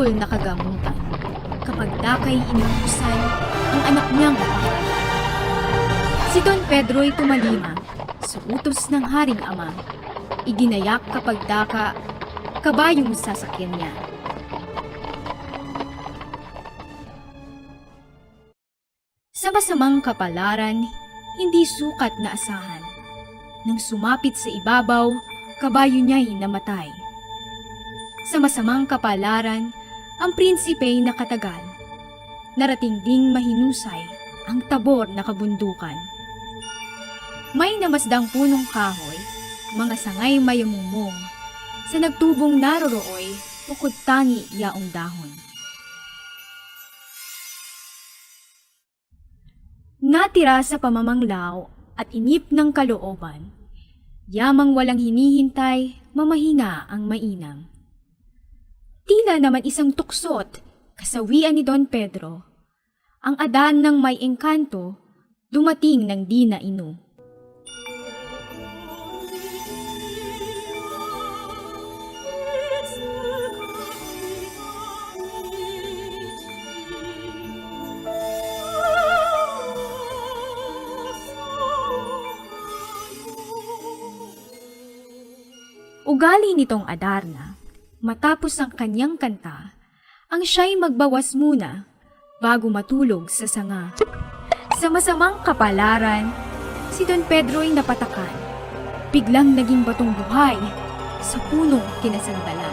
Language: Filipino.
putol na kagamutan kapag dakay inuusan ang anak niyang kapatid. Si Don Pedro'y tumalima sa utos ng haring ama. Iginayak kapag daka, kabayong sasakyan niya. Sa masamang kapalaran, hindi sukat na asahan. Nang sumapit sa ibabaw, kabayo niya'y namatay. Sa masamang kapalaran, ang prinsipey nakatagal. Narating ding mahinusay ang tabor na kabundukan. May namasdang punong kahoy, mga sangay mayamumong, sa nagtubong narorooy, bukod tangi yaong dahon. Natira sa pamamanglaw at inip ng kalooban, yamang walang hinihintay, mamahinga ang mainam. Tila naman isang tuksot, kasawian ni Don Pedro, ang adan ng may engkanto, dumating ng di na inu. Ugali nitong Adarna, matapos ang kanyang kanta, ang siya'y magbawas muna bago matulog sa sanga. Sa masamang kapalaran, si Don Pedro'y napatakan, biglang naging batong buhay sa punong kinasandalan.